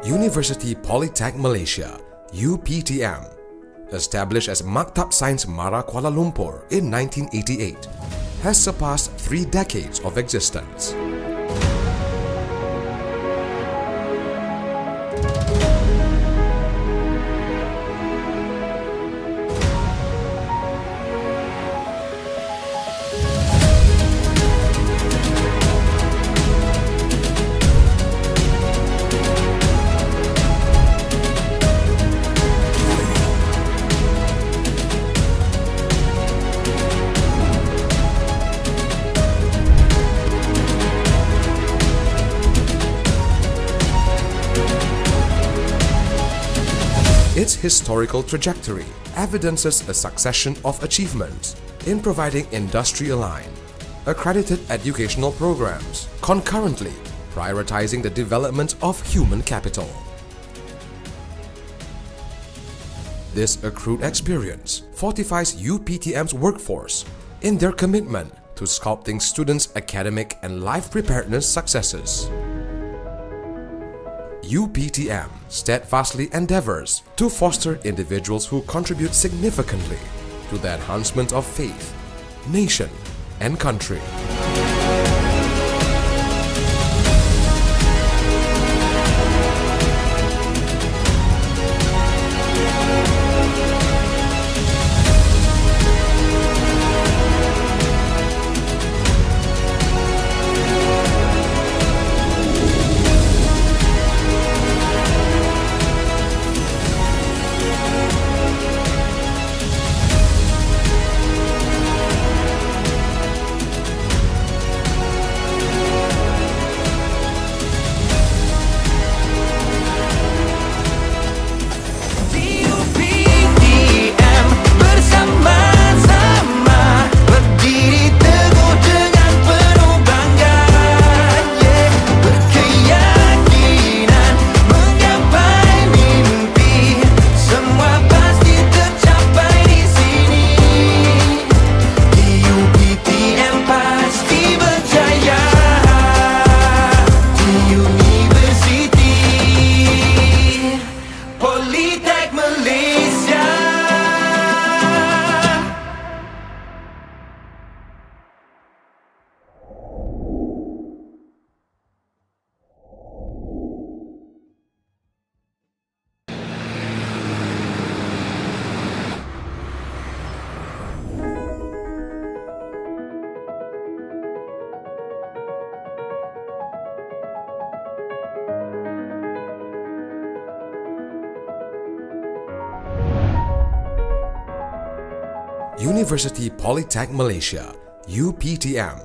University Polytech Malaysia, UPTM, established as Maktab Sains Mara Kuala Lumpur in 1988, has surpassed 3 decades of existence. Its historical trajectory evidences a succession of achievements in providing industry-aligned, accredited educational programs, concurrently prioritizing the development of human capital. This accrued experience fortifies UPTM's workforce in their commitment to sculpting students' academic and life preparedness successes. UPTM steadfastly endeavors to foster individuals who contribute significantly to the enhancement of faith, nation, and country. University Polytech Malaysia, UPTM,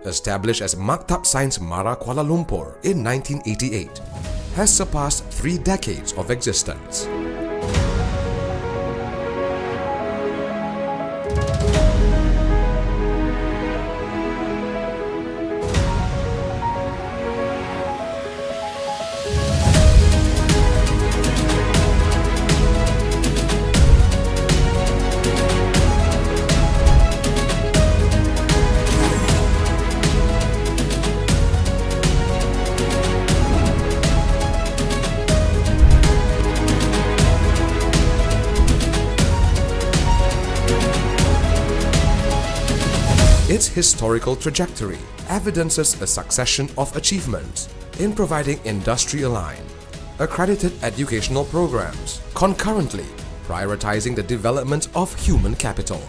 established as Maktab Sains Mara Kuala Lumpur in 1988, has surpassed 3 decades of existence. Its historical trajectory evidences a succession of achievements in providing industry-aligned, accredited educational programs, concurrently prioritizing the development of human capital.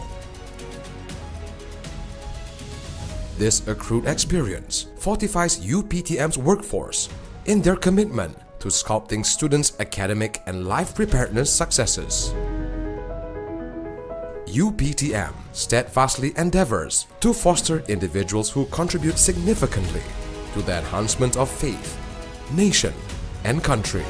This accrued experience fortifies UPTM's workforce in their commitment to sculpting students' academic and life preparedness successes. UPTM steadfastly endeavors to foster individuals who contribute significantly to the enhancement of faith, nation, and country.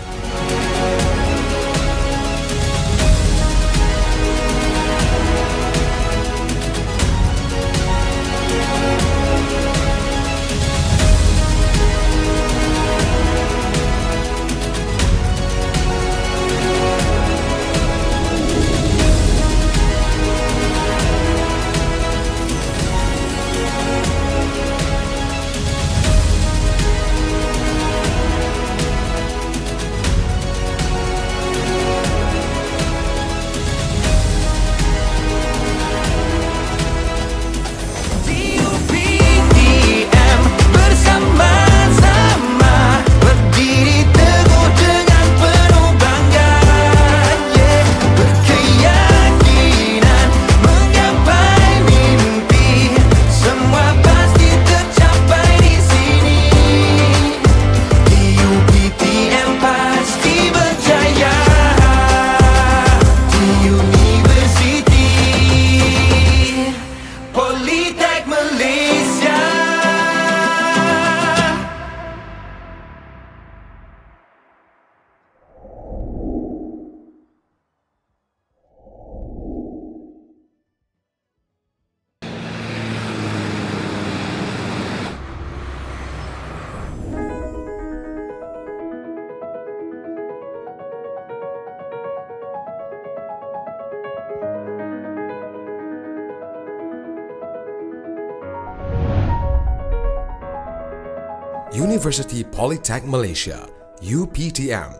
University Polytech Malaysia, UPTM,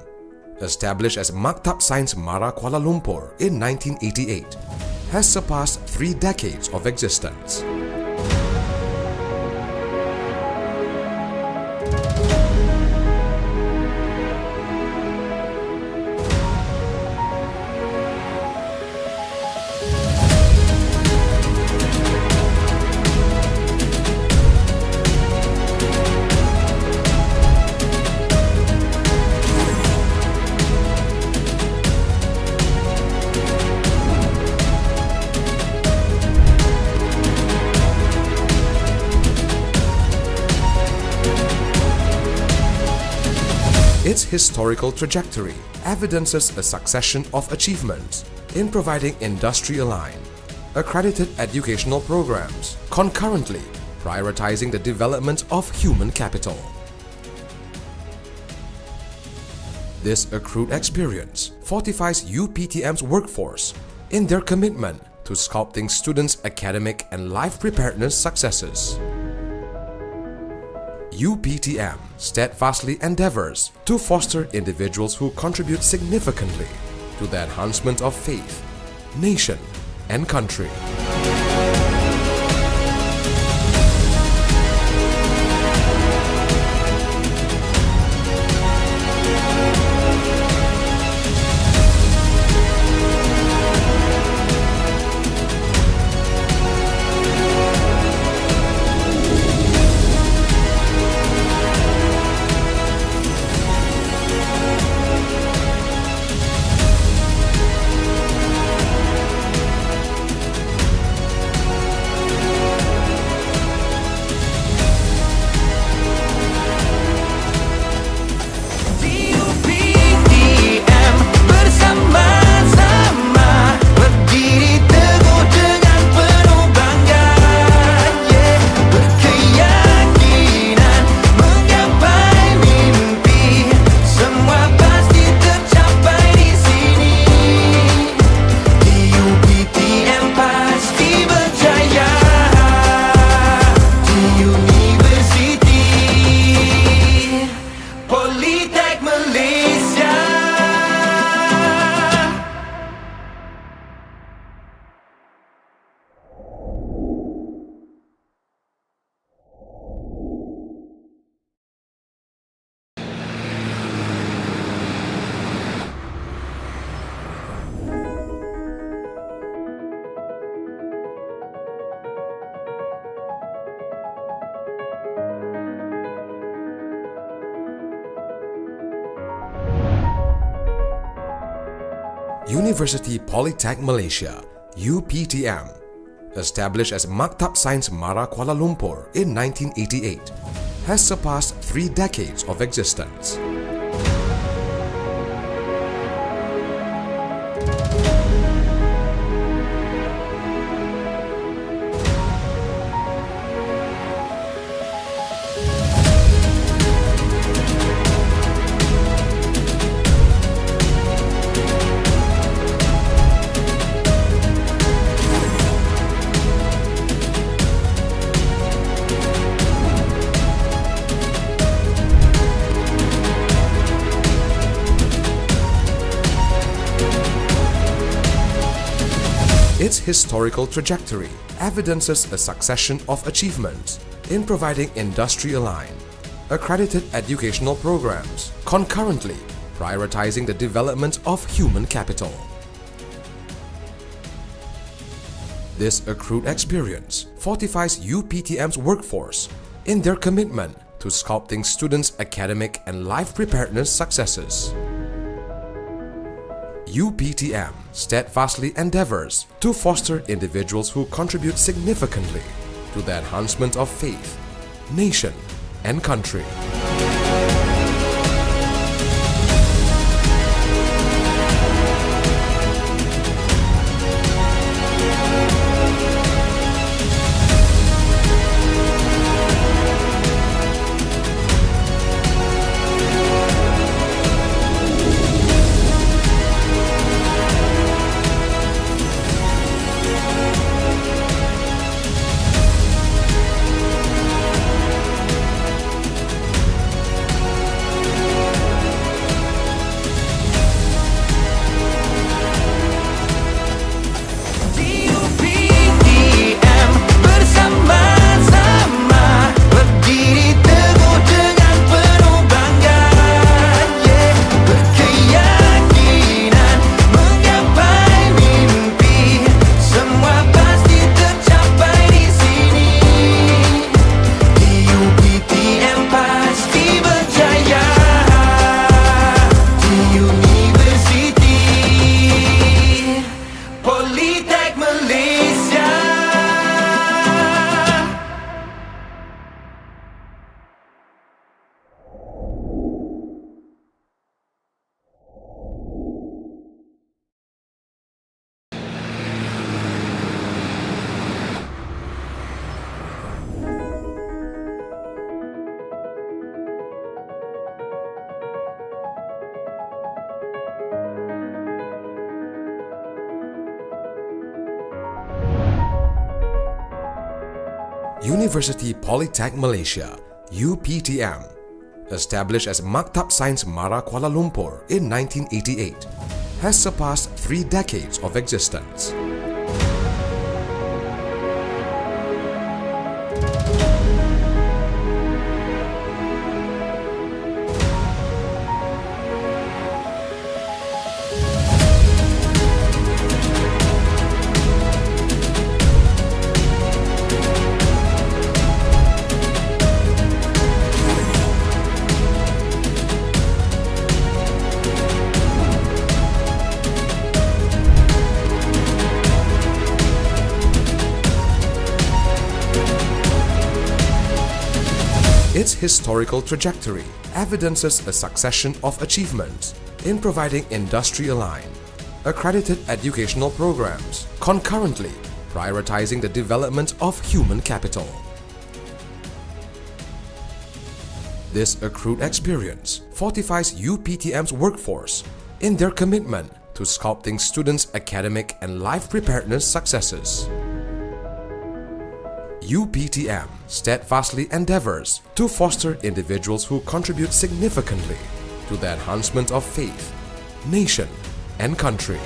established as Maktab Sains Mara Kuala Lumpur in 1988, has surpassed 3 decades of existence. Its historical trajectory evidences a succession of achievements in providing industry-aligned, accredited educational programs, concurrently prioritizing the development of human capital. This accrued experience fortifies UPTM's workforce in their commitment to sculpting students' academic and life preparedness successes. UPTM steadfastly endeavors to foster individuals who contribute significantly to the enhancement of faith, nation, and country. University Polytech Malaysia, UPTM, established as Maktab Sains Mara Kuala Lumpur in 1988, has surpassed 3 decades of existence. Its historical trajectory evidences a succession of achievements in providing industry-aligned, accredited educational programs, concurrently prioritizing the development of human capital. This accrued experience fortifies UPTM's workforce in their commitment to sculpting students' academic and life preparedness successes. UPTM steadfastly endeavors to foster individuals who contribute significantly to the enhancement of faith, nation, and country. University Polytech Malaysia, UPTM, established as Maktab Sains Mara Kuala Lumpur in 1988, has surpassed 3 decades of existence. Its historical trajectory evidences a succession of achievements in providing industry-aligned, accredited educational programs, concurrently prioritizing the development of human capital. This accrued experience fortifies UPTM's workforce in their commitment to sculpting students' academic and life preparedness successes. UPTM steadfastly endeavors to foster individuals who contribute significantly to the enhancement of faith, nation, and country.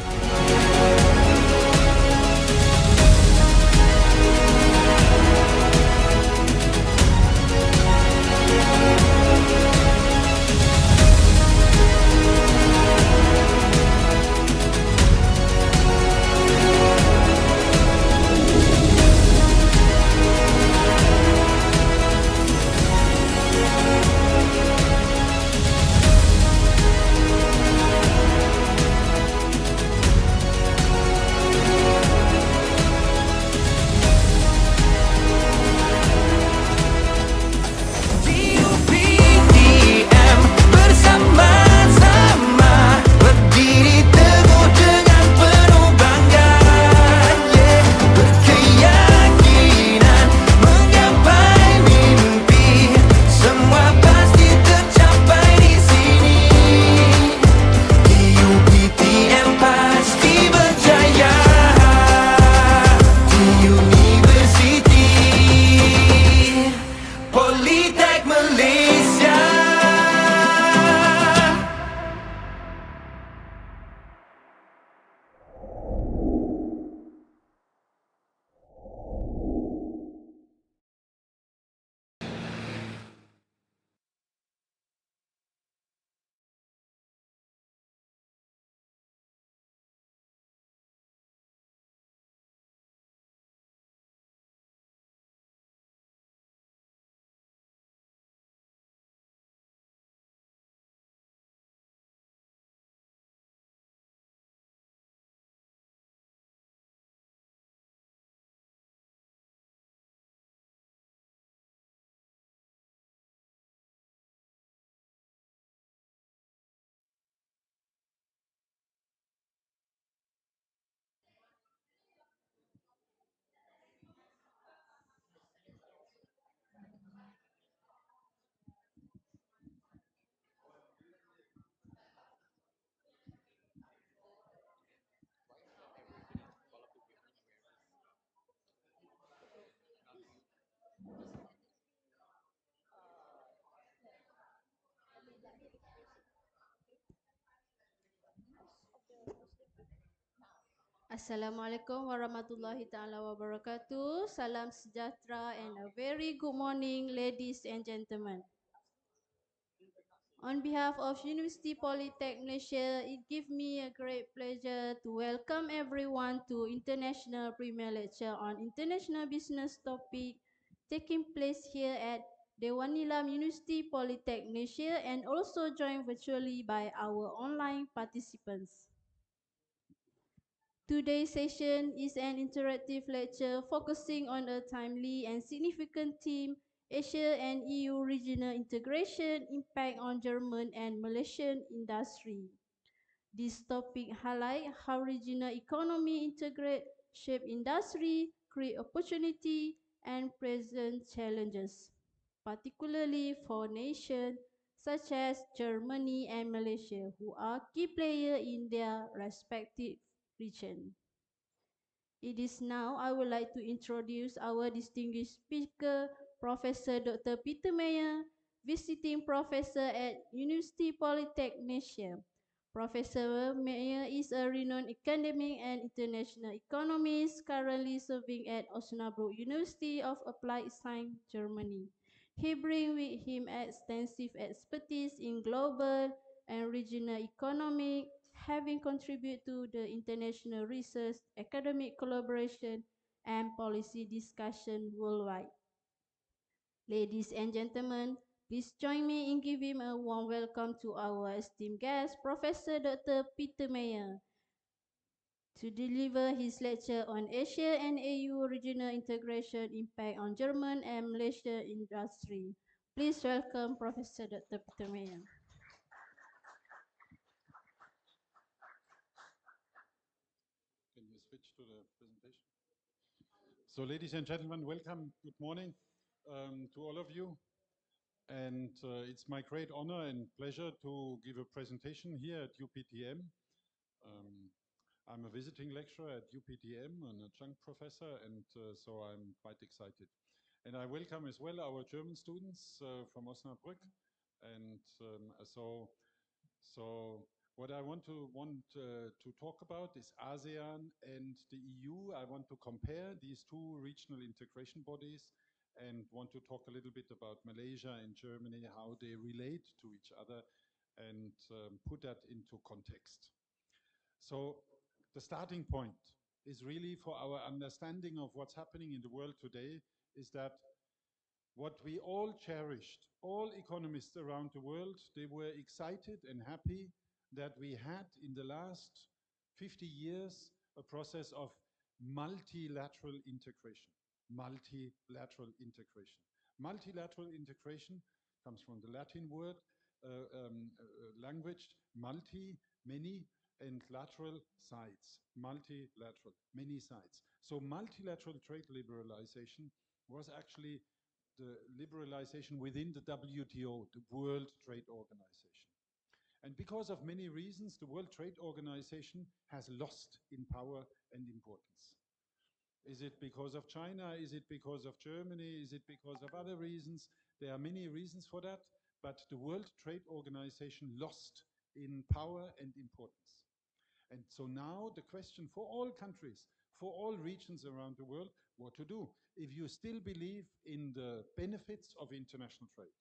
Assalamualaikum warahmatullahi taala wabarakatuh. Salam sejahtera and a very good morning, ladies and gentlemen. On behalf of University Polytech Malaysia, it gives me a great pleasure to welcome everyone to International Premier Lecture on International Business Topic taking place here at Dewan Nilam University Polytech Malaysia and also joined virtually by our online participants. Today's session is an interactive lecture focusing on a timely and significant theme, Asia and EU regional integration, impact on German and Malaysian industry. This topic highlights how regional economy integrate, shape industry, create opportunity, and present challenges, particularly for nations such as Germany and Malaysia, who are key players in their respective region. It is now I would like to introduce our distinguished speaker, Professor Dr. Peter Mayer, visiting professor at University Polytechnic Malaysia. Professor Mayer is a renowned academic and international economist currently serving at Osnabrück University of Applied Science, Germany. He brings with him extensive expertise in global and regional economic, having contributed to the international research, academic collaboration, and policy discussion worldwide. Ladies and gentlemen, please join me in giving a warm welcome to our esteemed guest, Professor Dr. Peter Mayer, to deliver his lecture on Asia and AU regional integration impact on German and Malaysian industry. Please welcome Professor Dr. Peter Mayer. Can you switch to the presentation? So, ladies and gentlemen, welcome. Good morning to all of you. And it's my great honor and pleasure to give a presentation here at UPTM. I'm a visiting lecturer at UPTM, an adjunct professor, and so I'm quite excited. And I welcome as well our German students from Osnabrück. And so what I want to talk about is ASEAN and the EU. I want to compare these two regional integration bodies and want to talk a little bit about Malaysia and Germany, how they relate to each other, and put that into context. So the starting point is really for our understanding of what's happening in the world today is that what we all cherished, all economists around the world, they were excited and happy that we had in the last 50 years a process of multilateral integration. Multilateral integration. Multilateral integration comes from the Latin word, language, multi, many, and lateral sides. Multilateral, many sides. So multilateral trade liberalization was actually the liberalization within the WTO, the World Trade Organization. And because of many reasons, the World Trade Organization has lost in power and importance. Is it because of China? Is it because of Germany? Is it because of other reasons? There are many reasons for that, but the World Trade Organization lost in power and importance. And so now the question for all countries, for all regions around the world, what to do if you still believe in the benefits of international trade.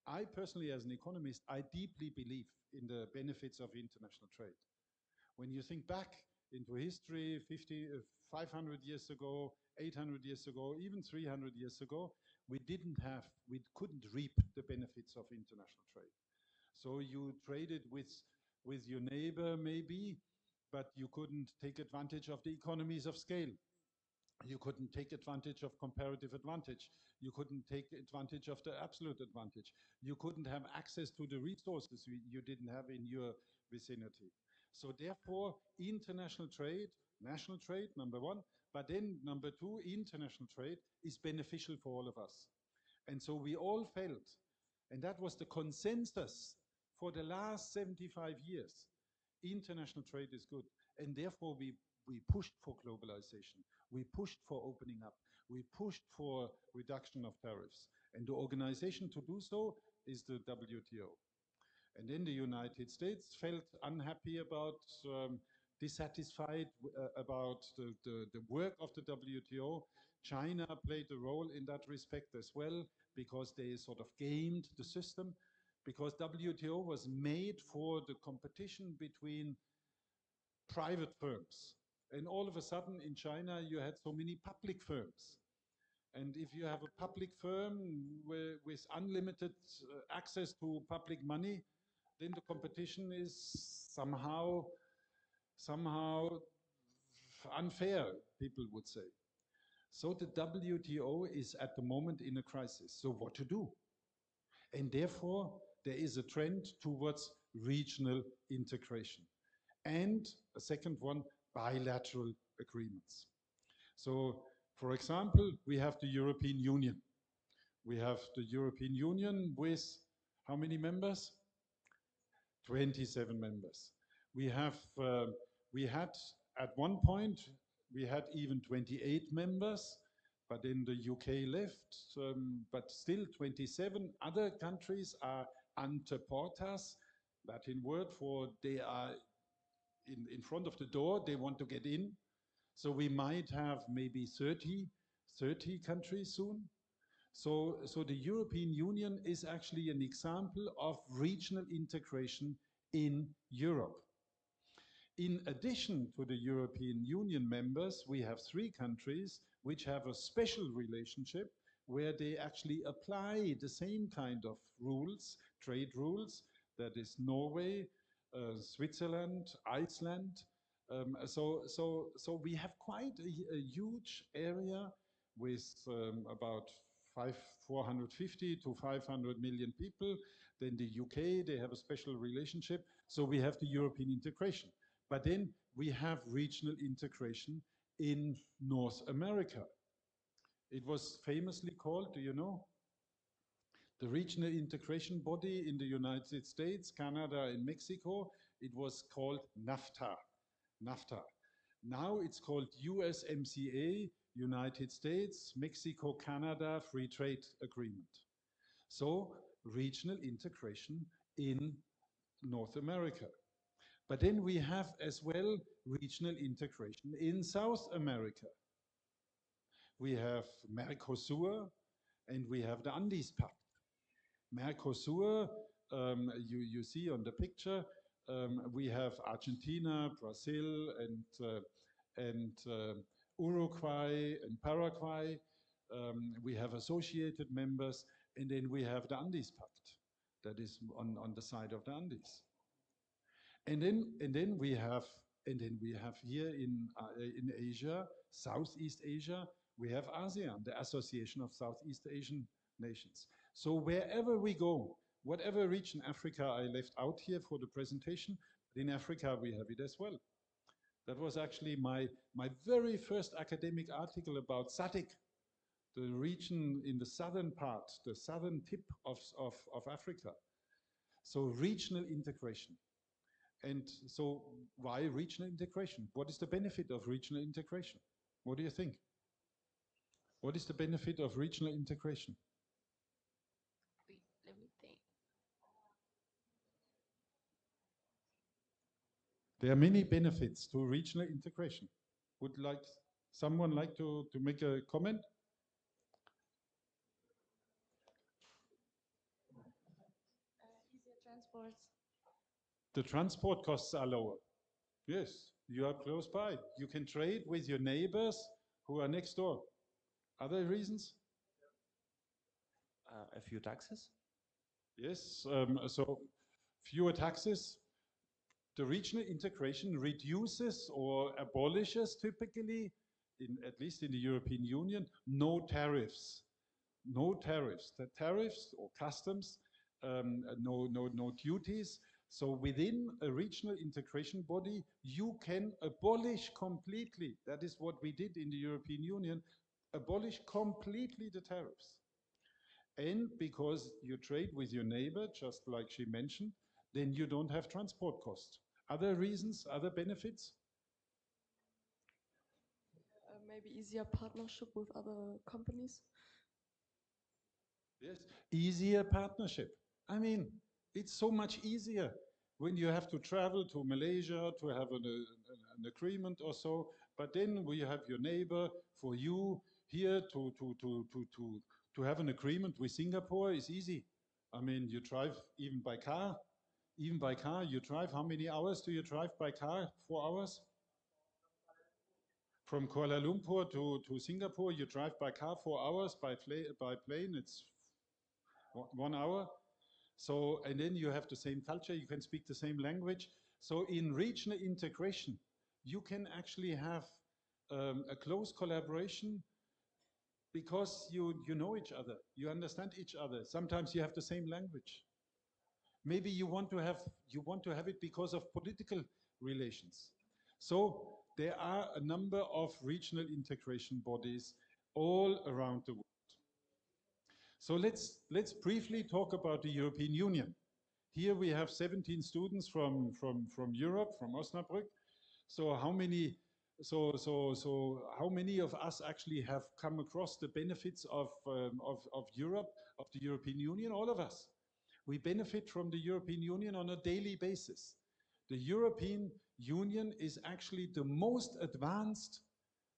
I personally, as an economist, I deeply believe in the benefits of international trade. When you think back into history, 500 years ago, 800 years ago, even 300 years ago, we couldn't reap the benefits of international trade. So you traded with your neighbor maybe, but you couldn't take advantage of the economies of scale. You couldn't take advantage of comparative advantage. You couldn't take advantage of the absolute advantage. You couldn't have access to the resources you didn't have in your vicinity. So therefore, international trade, national trade, number one, but then number two, international trade is beneficial for all of us. And so we all felt, and that was the consensus for the last 75 years, international trade is good. And therefore we pushed for globalization. We pushed for opening up. We pushed for reduction of tariffs. And the organization to do so is the WTO. And then the United States felt unhappy about, dissatisfied about the work of the WTO. China played a role in that respect as well, because they sort of gamed the system, because WTO was made for the competition between private firms. And all of a sudden in China, you had so many public firms. And if you have a public firm with unlimited access to public money, then the competition is somehow unfair, people would say. So the WTO is at the moment in a crisis. So what to do? And therefore, there is a trend towards regional integration. And a second one, bilateral agreements. So, for example, we have the European Union. We have the European Union with how many members? 27 members. We had at one point we had even 28 members, but then the UK left, but still 27 other countries are ante portas, Latin word for they are in front of the door, they want to get in. So we might have maybe 30 countries soon. So the European Union is actually an example of regional integration in Europe. In addition to the European Union members, we have 3 countries which have a special relationship where they actually apply the same kind of rules, trade rules. That is Norway, Switzerland, Iceland. So we have quite a huge area with about 450 to 500 million people. Then the UK, they have a special relationship. So we have the European integration. But then we have regional integration in North America. It was famously called, do you know? The regional integration body in the United States, Canada, and Mexico, it was called NAFTA. NAFTA. Now it's called USMCA, United States, Mexico, Canada Free Trade Agreement. So regional integration in North America. But then we have as well regional integration in South America. We have Mercosur and we have the Andes Pact. Mercosur, you see on the picture, we have Argentina, Brazil, and Uruguay and Paraguay. We have associated members, and then we have the Andes Pact, that is on the side of the Andes. And then we have here in Asia, Southeast Asia, we have ASEAN, the Association of Southeast Asian Nations. So wherever we go, whatever region Africa I left out here for the presentation, in Africa we have it as well. That was actually my very first academic article about SADC, the region in the southern part, the southern tip of Africa. So regional integration. And so why regional integration? What is the benefit of regional integration? What do you think? What is the benefit of regional integration? Wait, let me think. There are many benefits to regional integration. Would someone like to make a comment? Easier transport. The transport costs are lower. Yes, you are close by. You can trade with your neighbors who are next door. Other reasons? A few taxes? Yes, so fewer taxes. The regional integration reduces or abolishes typically, at least in the European Union, no tariffs. No tariffs. The tariffs or customs, no duties. So within a regional integration body, you can abolish completely, that is what we did in the European Union, abolish completely the tariffs. And because you trade with your neighbor, just like she mentioned, then you don't have transport costs. Other reasons, other benefits? Maybe easier partnership with other companies. Yes, easier partnership. I mean, it's so much easier when you have to travel to Malaysia to have an agreement or so, but then we have your neighbor. For you here to have an agreement with Singapore is easy. I mean, you drive even by car. Even by car, you drive. How many hours do you drive by car? 4 hours? From Kuala Lumpur to Singapore, you drive by car 4 hours. By plane, it's 1 hour. So, and then you have the same culture, you can speak the same language. So in regional integration, you can actually have a close collaboration because you know each other, you understand each other. Sometimes you have the same language. Maybe you want to have it because of political relations. So there are a number of regional integration bodies all around the world. So let's briefly talk about the European Union. Here we have 17 students from Europe, from Osnabrück. So how many so how many of us actually have come across the benefits of Europe, of the European Union? All of us. We benefit from the European Union on a daily basis. The European Union is actually the most advanced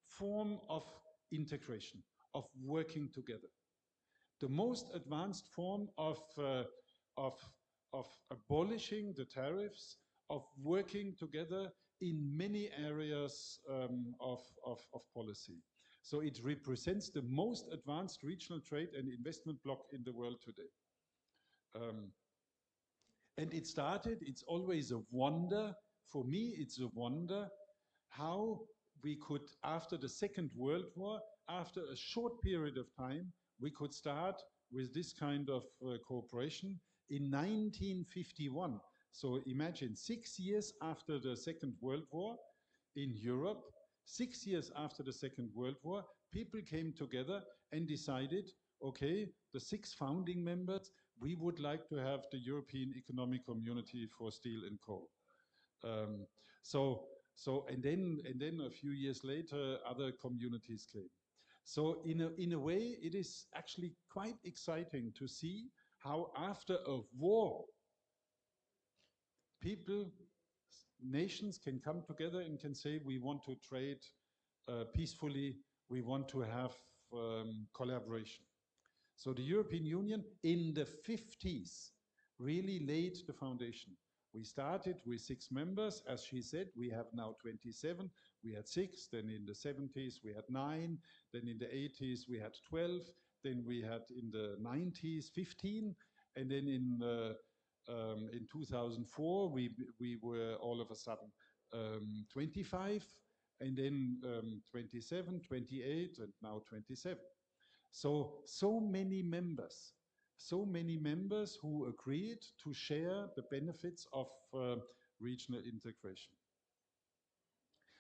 form of integration, of working together. The most advanced form of, of abolishing the tariffs, of working together in many areas of policy. So it represents the most advanced regional trade and investment bloc in the world today. And it started, it's always a wonder, for me it's a wonder, how we could, after the Second World War, after a short period of time, we could start with this kind of cooperation in 1951. So imagine 6 years after the Second World War in Europe, 6 years after the Second World War, people came together and decided, okay, the 6 founding members, we would like to have the European Economic Community for Steel and Coal. And then a few years later, other communities came. So in a way, it is actually quite exciting to see how after a war, people, nations can come together and can say, we want to trade peacefully, we want to have collaboration. So the European Union in the 50s really laid the foundation. We started with 6 members, as she said, we have now 27. We had 6, then in the 70s we had 9, then in the 80s we had 12, then we had in the 90s 15, and then in 2004 we were all of a sudden 25, and then 27, 28, and now 27. So many members who agreed to share the benefits of regional integration.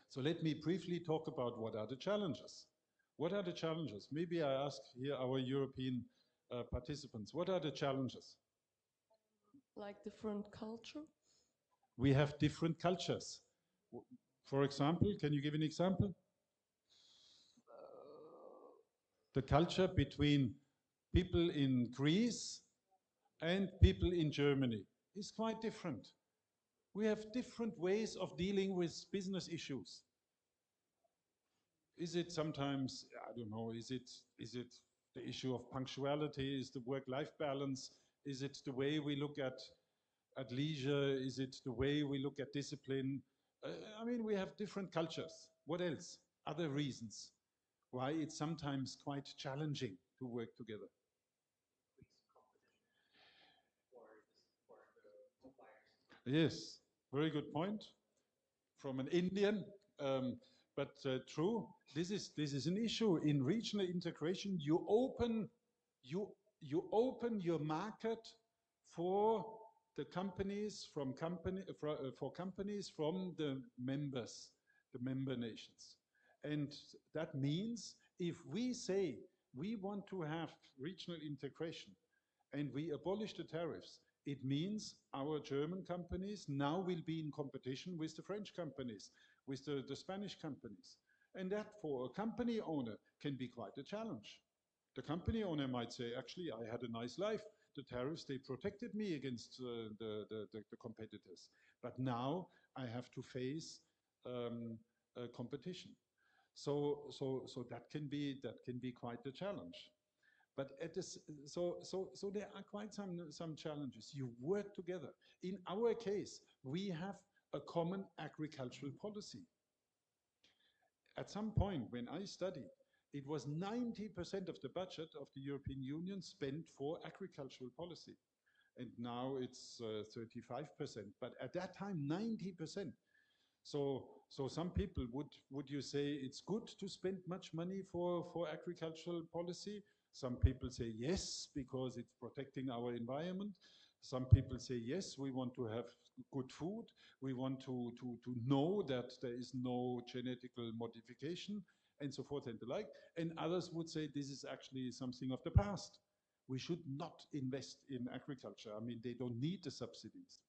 So let me briefly talk about what are the challenges. What are the challenges? Maybe I ask here our European participants, what are the challenges? Like different culture? We have different cultures. For example, can you give an example? The culture between people in Greece and people in Germany is quite different. We have different ways of dealing with business issues. Is it sometimes, I don't know, is it the issue of punctuality? Is the work-life balance? Is it the way we look at leisure? Is it the way we look at discipline? I mean, we have different cultures. What else? Other reasons why it's sometimes quite challenging to work together. Yes, very good point from an Indian, but true. This is an issue in regional integration. You open your market for the companies for companies from the members, the member nations, and that means if we say we want to have regional integration and we abolish the tariffs, it means our German companies now will be in competition with the French companies, with the Spanish companies. And that for a company owner can be quite a challenge. The company owner might say, actually, I had a nice life. The tariffs, they protected me against the competitors. But now I have to face competition. So that can be quite a challenge. But at this, so there are quite some challenges. You work together. In our case, we have a common agricultural policy. At some point when I studied, it was 90% of the budget of the European Union spent for agricultural policy. And now it's 35%. But at that time, 90%. So some people, would you say it's good to spend much money for agricultural policy? Some people say yes, because it's protecting our environment. Some people say yes, we want to have good food. We want to know that there is no genetical modification and so forth and the like. And others would say this is actually something of the past. We should not invest in agriculture. I mean, they don't need the subsidies.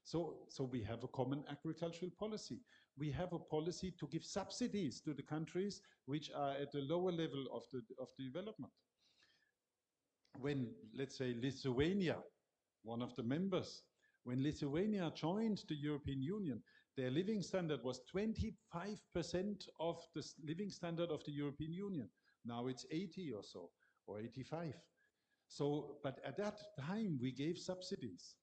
So we have a common agricultural policy. We have a policy to give subsidies to the countries which are at the lower level of the development. When, let's say, Lithuania, one of the members, when Lithuania joined the European Union, their living standard was 25% of the living standard of the European Union. Now it's 80 or so, or 85. So, but at that time we gave subsidies.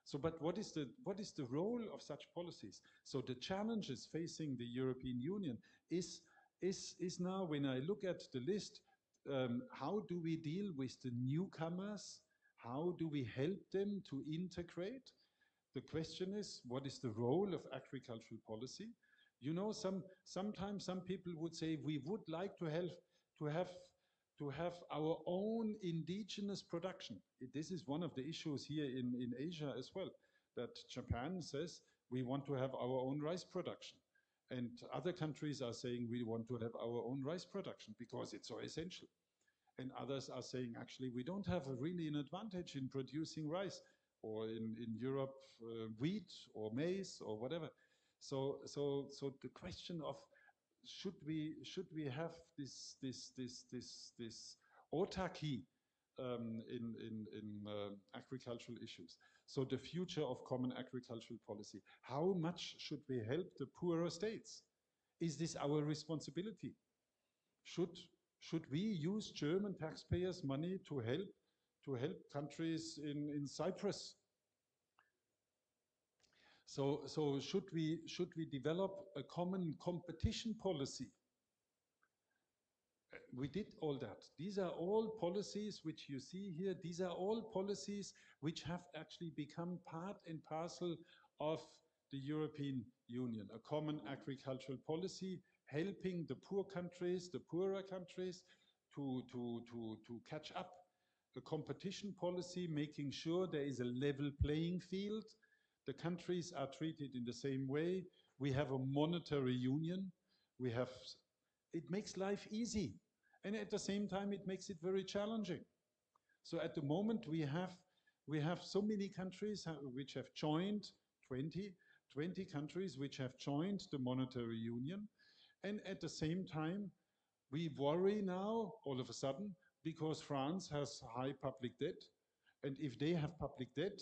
So, but what is the role of such policies? So the challenges facing the European Union is now, when I look at the list, how do we deal with the newcomers? How do we help them to integrate? The question is, what is the role of agricultural policy? You know, sometimes some people would say we would like to have our own indigenous production. This is one of the issues here in Asia as well, that Japan says we want to have our own rice production. And other countries are saying we want to have our own rice production because it's so essential. And others are saying, actually, we don't have really an advantage in producing rice, or in Europe, wheat or maize or whatever. So the question of should we have this autarky in agricultural issues? So the future of common agricultural policy. How much should we help the poorer states? Is this our responsibility? Should we use German taxpayers' money to help countries in Cyprus? So should we develop a common competition policy? We did all that. These are all policies which you see here. These are all policies which have actually become part and parcel of the European Union. A common agricultural policy helping the poor countries, the poorer countries, to catch up. A competition policy making sure there is a level playing field. The countries are treated in the same way. We have a monetary union. It makes life easy. And at the same time, it makes it very challenging. So at the moment, we have so many countries which have joined, 20 countries which have joined the monetary union. And at the same time, we worry now, all of a sudden, because France has high public debt. And if they have public debt,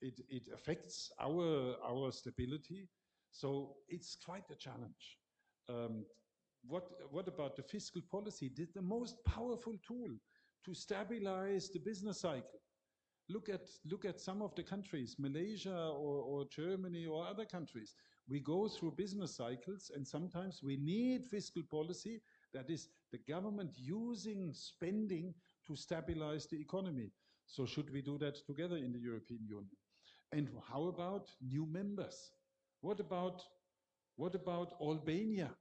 it affects our stability. So it's quite a challenge. What about the fiscal policy? The most powerful tool to stabilize the business cycle. Look at some of the countries, Malaysia or Germany or other countries. We go through business cycles, and sometimes we need fiscal policy, that is the government using spending to stabilize the economy. So should we do that together in the European Union? And how about new members? What about Albania?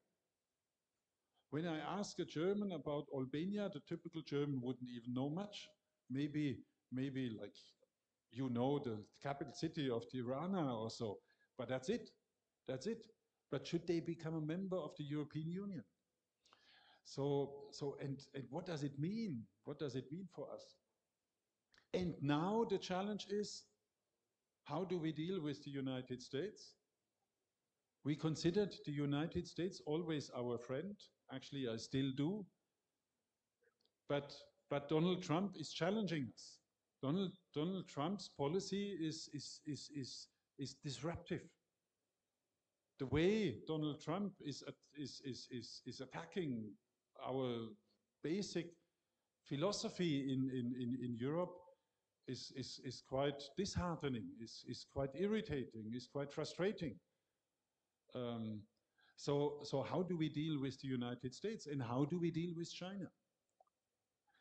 When I ask a German about Albania, the typical German wouldn't even know much. Maybe like, you know, the capital city of Tirana or so, but that's it. That's it. But should they become a member of the European Union? And what does it mean? What does it mean for us? And now the challenge is, how do we deal with the United States? We considered the United States always our friend. Actually, I still do. But Donald Trump is challenging us. Donald Trump's policy is disruptive. The way Donald Trump is attacking our basic philosophy in Europe is quite disheartening, is quite irritating, is quite frustrating. So how do we deal with the United States, and how do we deal with China?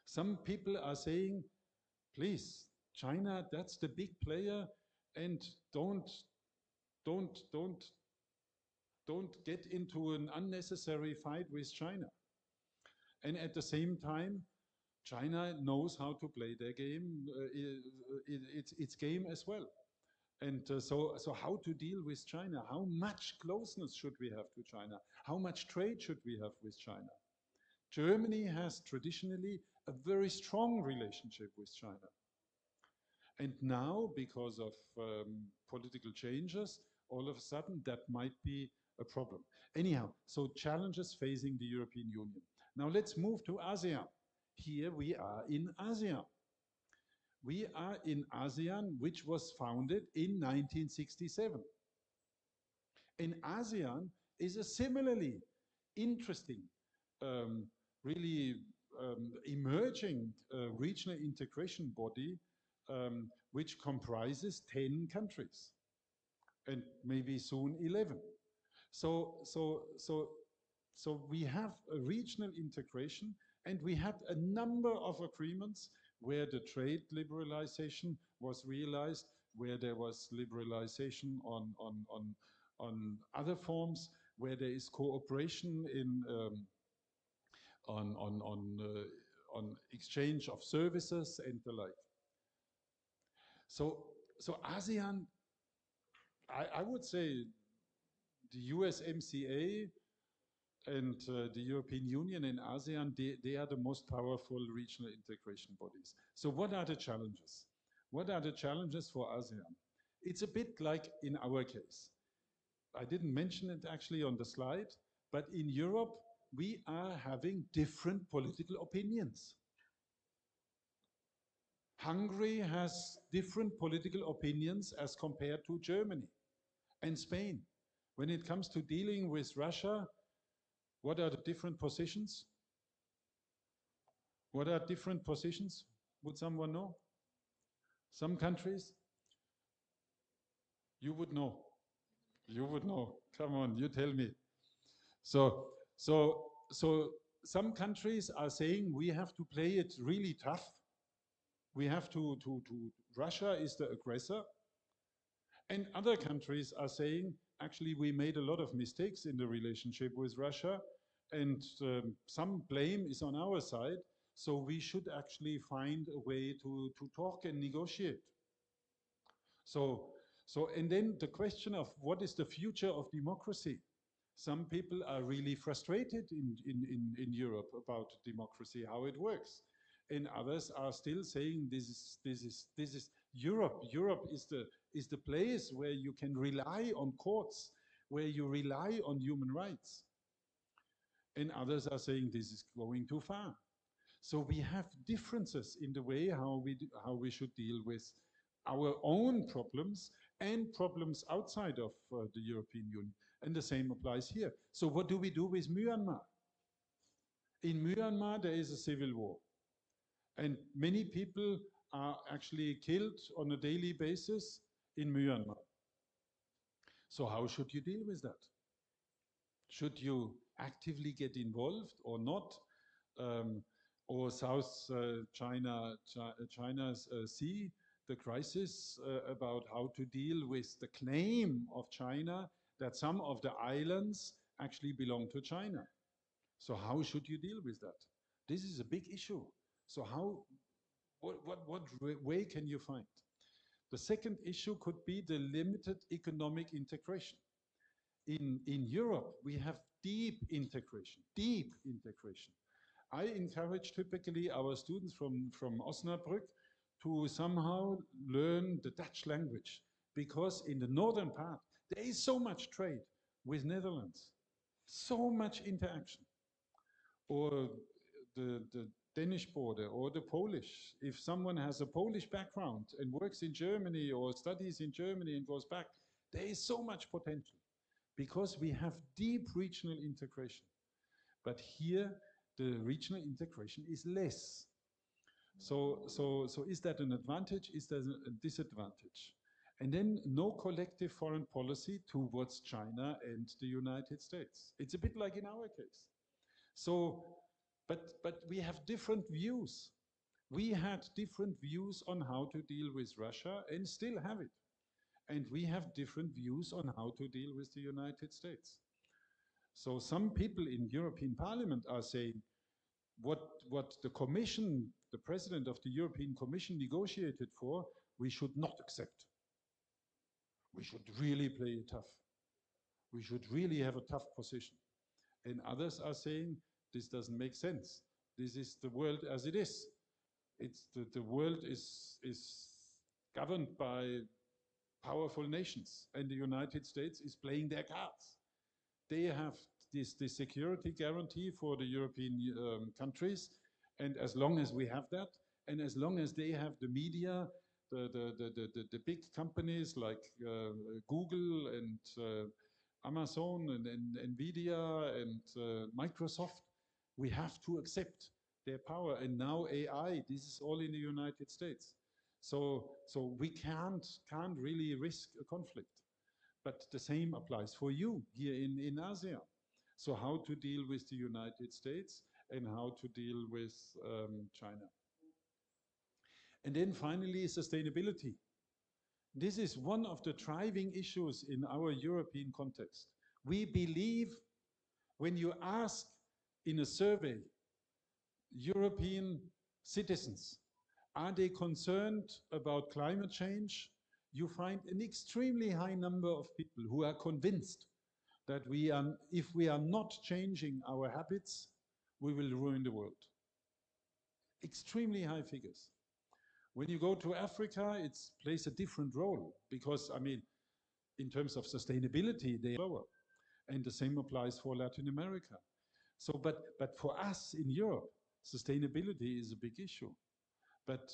Some people are saying, please, China, that's the big player, and don't get into an unnecessary fight with China. And at the same time, China knows how to play their game, its game as well. And so how to deal with China? How much closeness should we have to China? How much trade should we have with China? Germany has traditionally a very strong relationship with China. And now, because of political changes, all of a sudden that might be a problem. Anyhow, so challenges facing the European Union. Now let's move to ASEAN. Here we are in ASEAN. We are in ASEAN, which was founded in 1967. And ASEAN is a similarly interesting, um, really emerging regional integration body, which comprises 10 countries and maybe soon 11. So we have a regional integration, and we had a number of agreements where the trade liberalization was realized, where there was liberalization on other forms, where there is cooperation in on exchange of services and the like. So ASEAN, I would say the USMCA and the European Union and ASEAN, they are the most powerful regional integration bodies. So what are the challenges? What are the challenges for ASEAN? It's a bit like in our case. I didn't mention it actually on the slide, but in Europe, we are having different political opinions. Hungary has different political opinions as compared to Germany and Spain. When it comes to dealing with Russia, what are the different positions? What are different positions? Would someone know? Some countries? You would know. You would know. Come on, you tell me. So some countries are saying we have to play it really tough. We have to Russia is the aggressor. And other countries are saying, actually, we made a lot of mistakes in the relationship with Russia, and some blame is on our side, so we should actually find a way to talk and negotiate. And then the question of what is the future of democracy? Some people are really frustrated in Europe about democracy, how it works. And others are still saying this is Europe. Europe is the place where you can rely on courts, where you rely on human rights. And others are saying this is going too far. So we have differences in the way how we should deal with our own problems and problems outside of the European Union. And the same applies here. So what do we do with Myanmar? In Myanmar, there is a civil war. And many people are actually killed on a daily basis in Myanmar. So how should you deal with that? Should you actively get involved or not? Or South China's Sea, the crisis about how to deal with the claim of China that some of the islands actually belong to China. So how should you deal with that? This is a big issue. So what way can you find? The second issue could be the limited economic integration. In Europe, we have deep integration. I encourage typically our students from Osnabrück to somehow learn the Dutch language, because in the northern part, there is so much trade with Netherlands, so much interaction. Or the Danish border or the Polish. If someone has a Polish background and works in Germany or studies in Germany and goes back, there is so much potential because we have deep regional integration. But here, the regional integration is less. So is that an advantage? Is that a disadvantage? And then no collective foreign policy towards China and the United States. It's a bit like in our case. So, but we have different views. We had different views on how to deal with Russia and still have it. And we have different views on how to deal with the United States. So some people in European Parliament are saying what the Commission, the President of the European Commission negotiated for, we should not accept. We should really play it tough. We should really have a tough position. And others are saying, this doesn't make sense. This is the world as it is. It's the world is governed by powerful nations, and the United States is playing their cards. They have this security guarantee for the European countries, and as long as we have that, and as long as they have the media, the big companies like Google and Amazon and Nvidia and Microsoft, we have to accept their power. And now AI, this is all in the United States. So we can't really risk a conflict. But the same applies for you here in ASEAN. So how to deal with the United States and how to deal with China. And then finally, sustainability. This is one of the driving issues in our European context. We believe when you ask in a survey European citizens, are they concerned about climate change? You find an extremely high number of people who are convinced that if we are not changing our habits, we will ruin the world. Extremely high figures. When you go to Africa, it plays a different role because, I mean, in terms of sustainability, they are lower. And the same applies for Latin America. So, but for us in Europe, sustainability is a big issue. But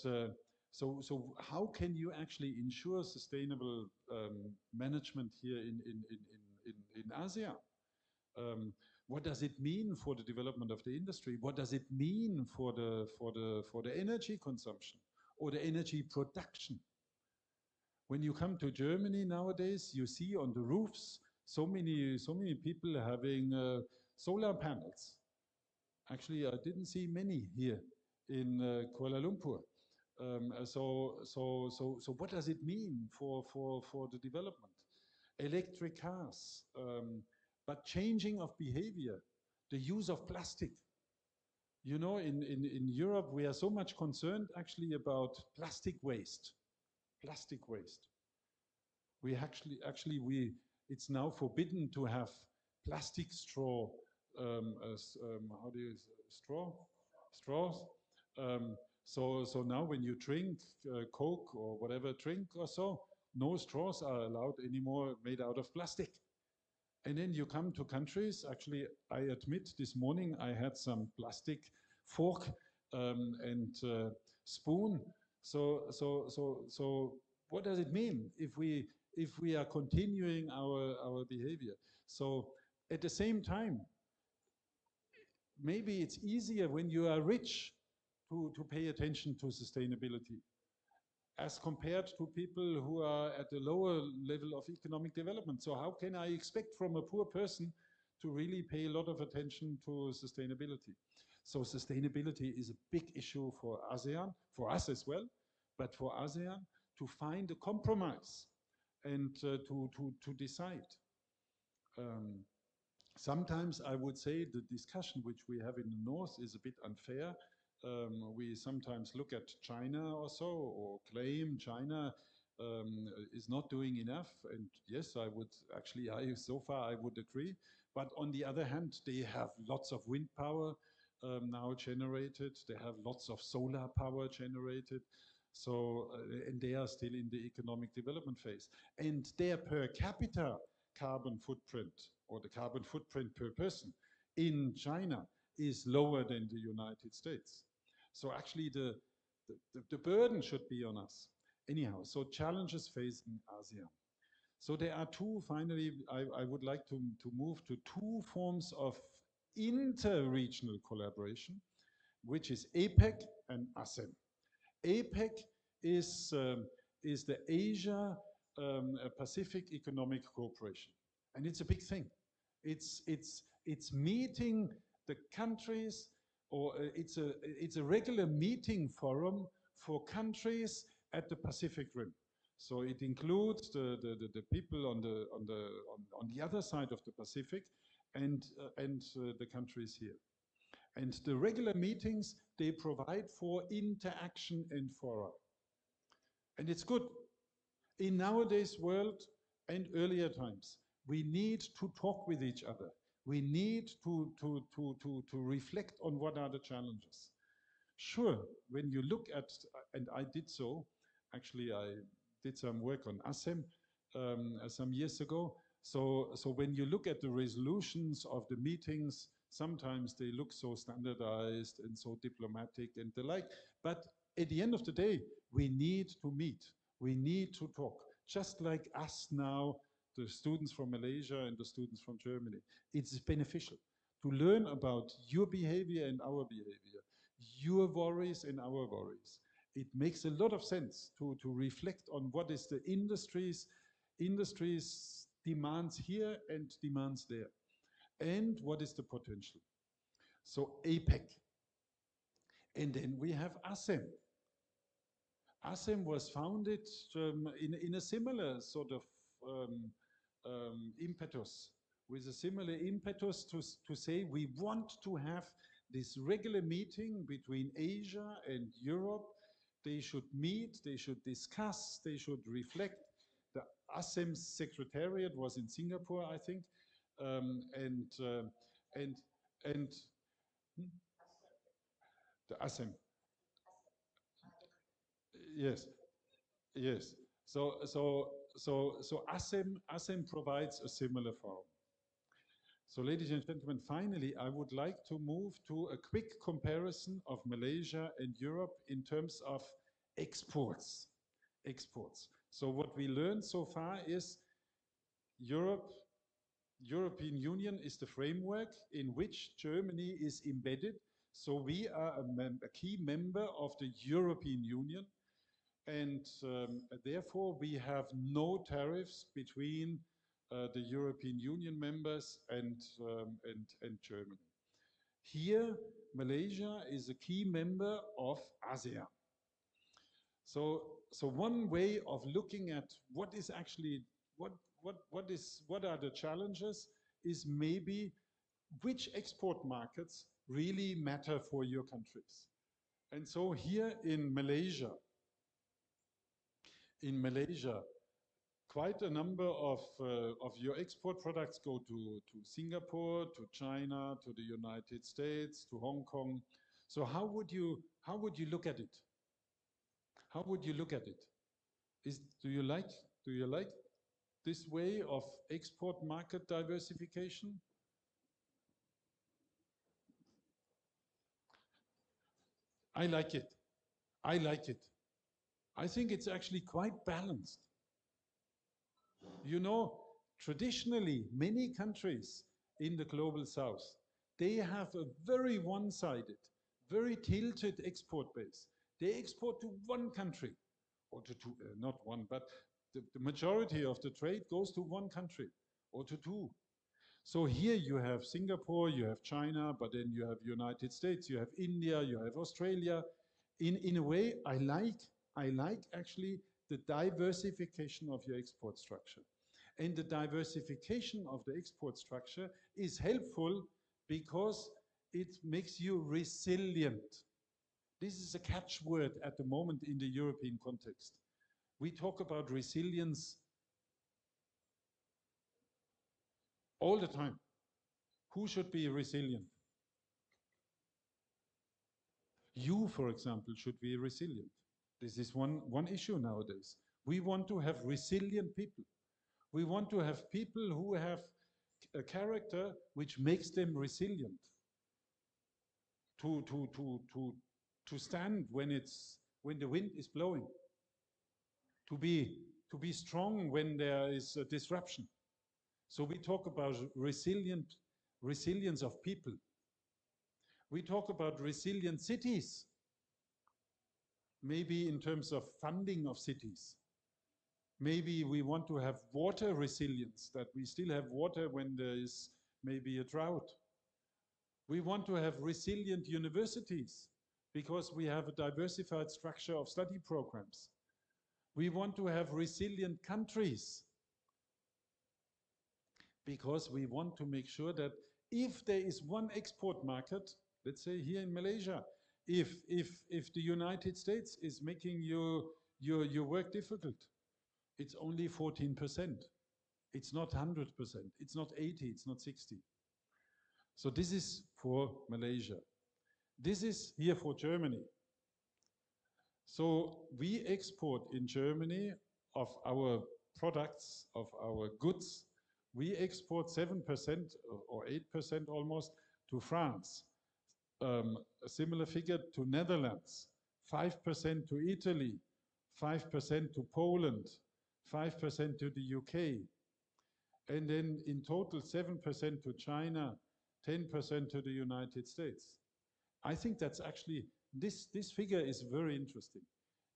so how can you actually ensure sustainable management here in ASEAN? What does it mean for the development of the industry? What does it mean for the energy consumption or the energy production? When you come to Germany nowadays, you see on the roofs so many people having solar panels. Actually, I didn't see many here in Kuala Lumpur. So what does it mean for the development? Electric cars, but changing of behavior, the use of plastic. You know, in Europe, we are so much concerned actually about plastic waste. Plastic waste. We it's now forbidden to have plastic straw. How do you straws? So now when you drink Coke or whatever drink or so, no straws are allowed anymore made out of plastic. And then you come to countries, actually, I admit this morning I had some plastic fork and spoon. So what does it mean if we are continuing our behavior? So at the same time, maybe it's easier when you are rich to pay attention to sustainability as compared to people who are at a lower level of economic development. So how can I expect from a poor person to really pay a lot of attention to sustainability? So sustainability is a big issue for ASEAN, for us as well, but for ASEAN to find a compromise and to decide. Sometimes I would say the discussion which we have in the North is a bit unfair. We sometimes look at China or so, or claim China is not doing enough. And yes, I would actually, so far I would agree. But on the other hand, they have lots of wind power now generated. They have lots of solar power generated. So, and they are still in the economic development phase. And their per capita carbon footprint, or the carbon footprint per person in China, is lower than the United States. So actually the burden should be on us. Anyhow, so challenges facing ASEAN. So there are two, finally, I would like to move to two forms of inter-regional collaboration, which is APEC and ASEAN. APEC is the Asia Pacific Economic Cooperation. And it's a big thing. It's meeting the countries, or it's a regular meeting forum for countries at the Pacific Rim. So it includes the people on the other side of the Pacific and the countries here. And the regular meetings, they provide for interaction and fora. And it's good. In nowadays world and earlier times, we need to talk with each other. We need to reflect on what are the challenges. Sure, when you look at, and I did so, Actually, I did some work on ASEM some years ago. So when you look at the resolutions of the meetings, sometimes they look so standardized and so diplomatic and the like. But at the end of the day, we need to meet. We need to talk. Just like us now, the students from Malaysia and the students from Germany. It's beneficial to learn about your behavior and our behavior, your worries and our worries. It makes a lot of sense to reflect on what is the industry's demands here and demands there, and what is the potential. So APEC. And then we have ASEM. ASEM was founded in a similar sort of impetus, with a similar impetus to say we want to have this regular meeting between Asia and Europe. They should meet, they should discuss, they should reflect. The ASEM secretariat was in Singapore, I think, and the ASEM. Yes, yes. So ASEM provides a similar forum. So ladies and gentlemen, finally, I would like to move to a quick comparison of Malaysia and Europe in terms of exports. Exports. So what we learned so far is European Union is the framework in which Germany is embedded. So we are a key member of the European Union. And therefore, we have no tariffs between the European Union members and Germany. Here, Malaysia is a key member of ASEAN. So one way of looking at what is actually what are the challenges is maybe which export markets really matter for your countries. And so here in Malaysia, quite a number of your export products go to Singapore, to China, to the United States, to Hong Kong. So how would you look at it? How would you look at it? Do you like this way of export market diversification? I like it. I like it. I think it's actually quite balanced. You know, traditionally, many countries in the global south, they have a very one-sided, very tilted export base. They export to one country, or to two, not one, but the majority of the trade goes to one country, or to two. So here you have Singapore, you have China, but then you have United States, you have India, you have Australia. In a way, I like actually the diversification of your export structure. And the diversification of the export structure is helpful because it makes you resilient. This is a catchword at the moment in the European context. We talk about resilience all the time. Who should be resilient? You, for example, should be resilient. This is one issue nowadays. We want to have resilient people. We want to have people who have a character which makes them resilient to stand when the wind is blowing, to be strong when there is a disruption. So we talk about resilience of people. We talk about resilient cities, maybe in terms of funding of cities. Maybe we want to have water resilience, that we still have water when there is maybe a drought. We want to have resilient universities because we have a diversified structure of study programs. We want to have resilient countries because we want to make sure that if there is one export market, let's say here in Malaysia, if the United States is making your work difficult, it's only 14%. It's not 100%. It's not 80. It's not 60. So this is for Malaysia. This is here for Germany. So we export in Germany of our products, of our goods, we export 7% or 8% almost to France. A similar figure to Netherlands, 5% to Italy, 5% to Poland, 5% to the UK, and then in total 7% to China, 10% to the United States. I think that's actually, this figure is very interesting.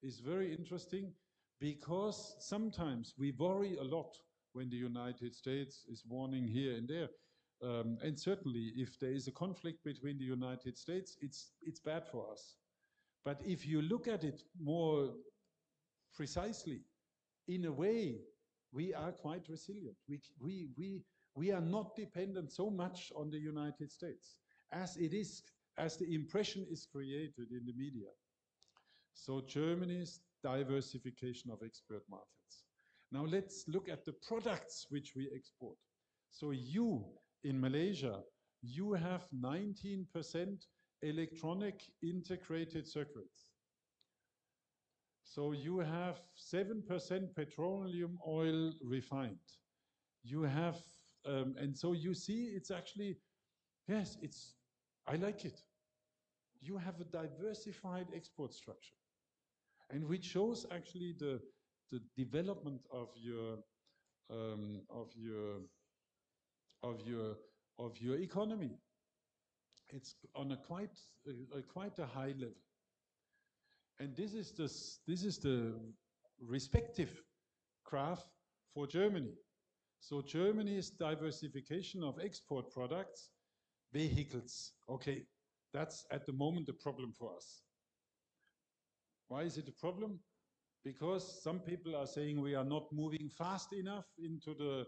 It's very interesting because sometimes we worry a lot when the United States is warning here and there. And certainly if there is a conflict between the United States, it's bad for us. But if you look at it more precisely, in a way, we are quite resilient. We are not dependent so much on the United States as it is, as the impression is created in the media. So Germany's diversification of export markets. Now let's look at the products which we export. So you in Malaysia, you have 19% electronic integrated circuits. So you have 7% petroleum oil refined. You have, and so you see it's actually, yes, I like it. You have a diversified export structure, and which shows actually the development of your economy. It's on a quite a high level. And this is the respective graph for Germany. So Germany's diversification of export products, vehicles. Okay, that's at the moment a problem for us. Why is it a problem? Because some people are saying we are not moving fast enough into the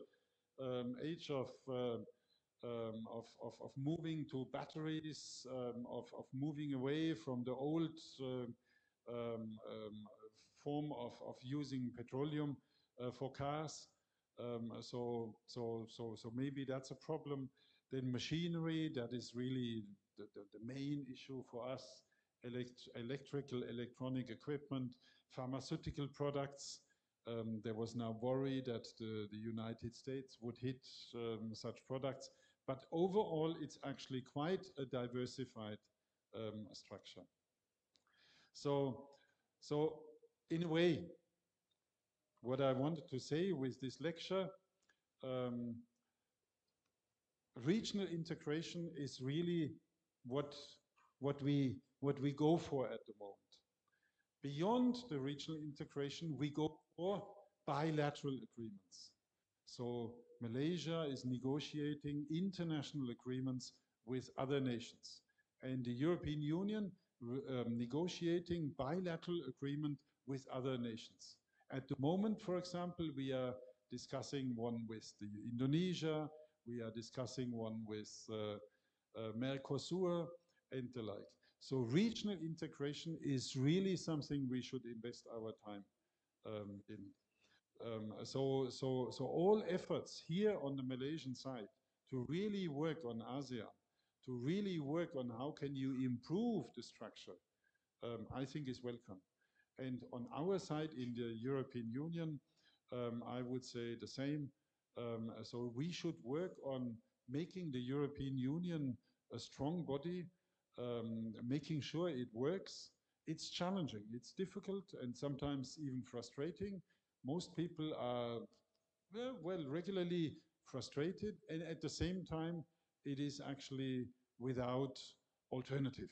age of moving to batteries, of moving away from the old form of using petroleum for cars. So maybe that's a problem. Then machinery, that is really the main issue for us. Electrical, electronic equipment, pharmaceutical products. There was now worry that the United States would hit such products. But overall, it's actually quite a diversified structure. So in a way, what I wanted to say with this lecture, regional integration is really what we go for at the moment. Beyond the regional integration, we go for bilateral agreements. So Malaysia is negotiating international agreements with other nations, and the European Union negotiating bilateral agreement with other nations. At the moment, for example, we are discussing one with Indonesia, we are discussing one with Mercosur and the like. So regional integration is really something we should invest our time in. So all efforts here on the Malaysian side to really work on ASEAN, to really work on how can you improve the structure, I think is welcome. And on our side in the European Union, I would say the same. So we should work on making the European Union a strong body, making sure it works. It's challenging, it's difficult, and sometimes even frustrating. Most people are, well, regularly frustrated, and at the same time, it is actually without alternative.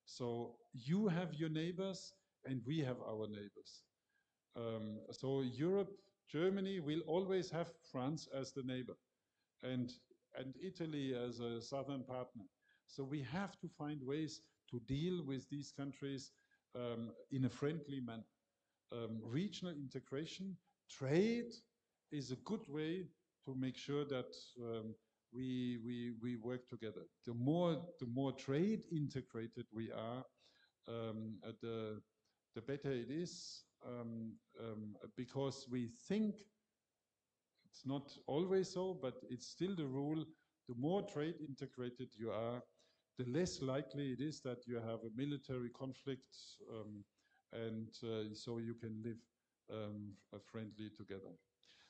So you have your neighbors, and we have our neighbors. So Europe, Germany will always have France as the neighbor, and Italy as a southern partner. So we have to find ways to deal with these countries in a friendly manner. Regional integration, trade is a good way to make sure that we work together. The more trade integrated we are, the better it is, because we think, it's not always so, but it's still the rule, the more trade integrated you are, the less likely it is that you have a military conflict and so you can live friendly together.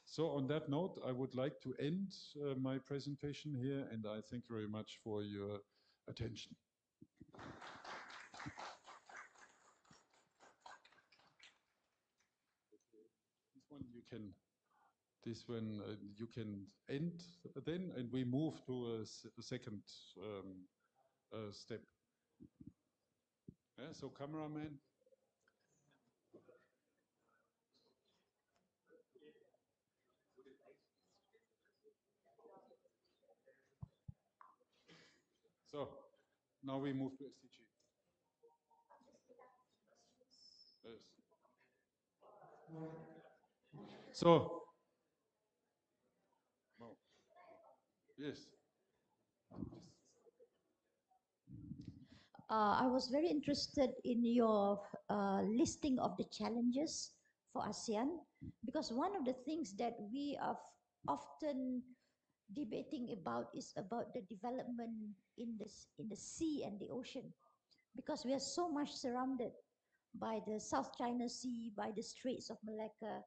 So on that note, I would like to end my presentation here, and I thank you very much for your attention. This one you can end then, and we move to a second step. Yeah, so cameraman. So now we move to SDG. Yes. So, no. Yes. I was very interested in your listing of the challenges for ASEAN, because one of the things that we are often debating about is about the development in the sea and the ocean, because we are so much surrounded by the South China Sea, by the Straits of Malacca,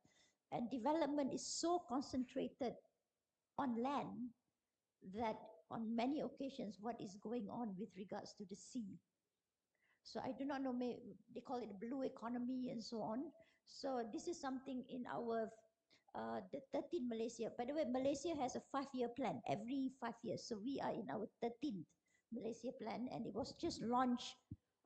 and development is so concentrated on land that on many occasions what is going on with regards to the sea. So I do not know, they call it blue economy and so on. So this is something in our the 13 Malaysia. By the way, Malaysia has a 5-year plan every 5 years. So we are in our 13th Malaysia plan, and it was just launched,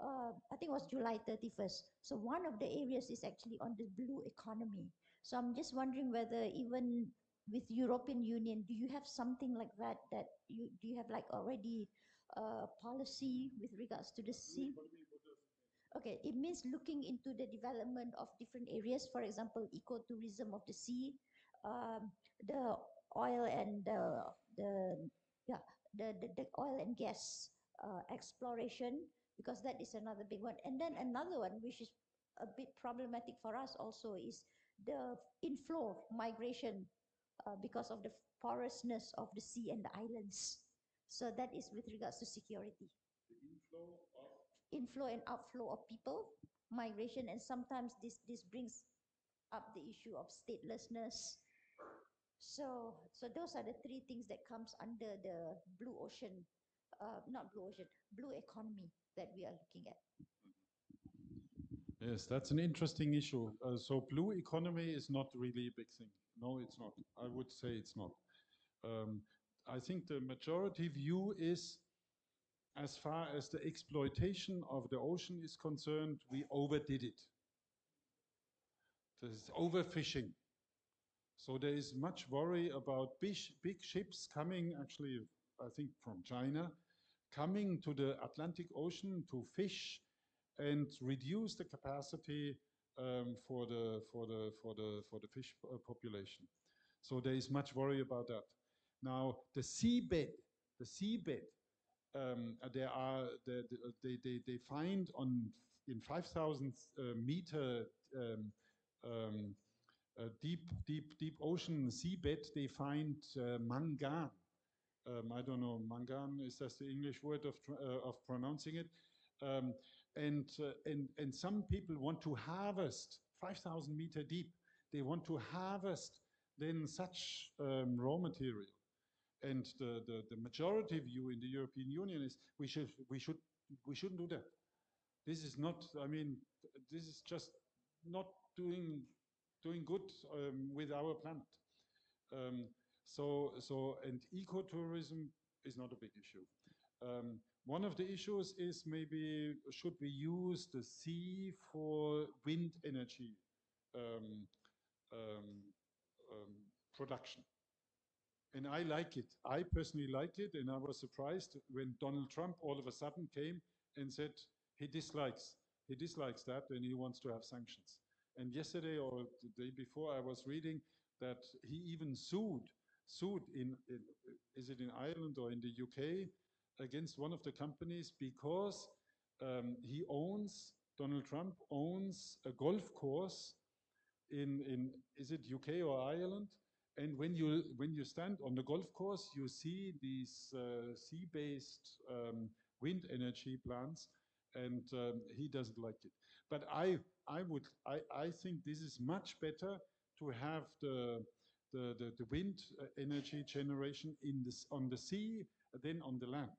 I think it was July 31st. So one of the areas is actually on the blue economy. So I'm just wondering whether even with European Union, do you have something like that, do you have like already policy with regards to the sea? Okay, it means looking into the development of different areas, for example, ecotourism of the sea, the oil and the yeah the oil and gas exploration, because that is another big one. And then another one which is a bit problematic for us also is the inflow migration because of the porousness of the sea and the islands. So that is with regards to security. Inflow and outflow of people, migration, and sometimes this brings up the issue of statelessness. So those are the three things that comes under the blue ocean, not blue ocean, blue economy that we are looking at. Yes, that's an interesting issue. So blue economy is not really a big thing. No, it's not. I would say it's not. I think the majority view is, as far as the exploitation of the ocean is concerned, we overdid it. There's overfishing. So there is much worry about big ships coming, actually, I think from China, coming to the Atlantic Ocean to fish and reduce the capacity for the fish population. So there is much worry about that. Now the seabed, they find in 5,000 meter deep ocean seabed, they find mangan. I don't know, mangan, is that the English word of pronouncing it? And some people want to harvest 5,000 meter deep. They want to harvest then such raw material. And the majority view in the European Union is we shouldn't do that. This is not, I mean, this is just not doing good with our planet. And ecotourism is not a big issue. One of the issues is maybe should we use the sea for wind energy production? And I like it. I personally like it, and I was surprised when Donald Trump all of a sudden came and said he dislikes that, and he wants to have sanctions. And yesterday or the day before, I was reading that he even sued is it in Ireland or in the UK, against one of the companies because Donald Trump owns a golf course in is it UK or Ireland? And when you stand on the golf course, you see these sea-based wind energy plants, and he doesn't like it. But I think this is much better to have the wind energy generation on the sea than on the land.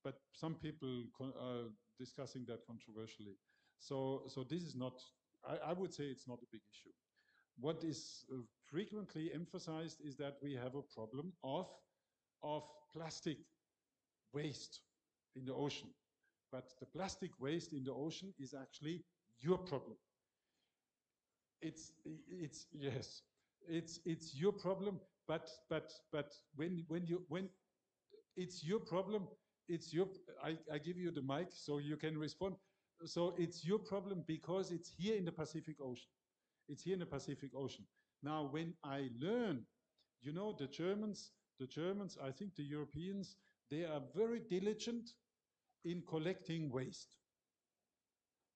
But some people are discussing that controversially. So this is not, I would say it's not a big issue. What is frequently emphasized is that we have a problem of plastic waste in the ocean. But the plastic waste in the ocean is actually your problem. It's yes, it's your problem. But when it's your problem, it's your. I give you the mic so you can respond. So it's your problem because it's here in the Pacific Ocean. It's here in the Pacific Ocean. Now, when I learn, you know, the Germans, I think the Europeans, they are very diligent in collecting waste.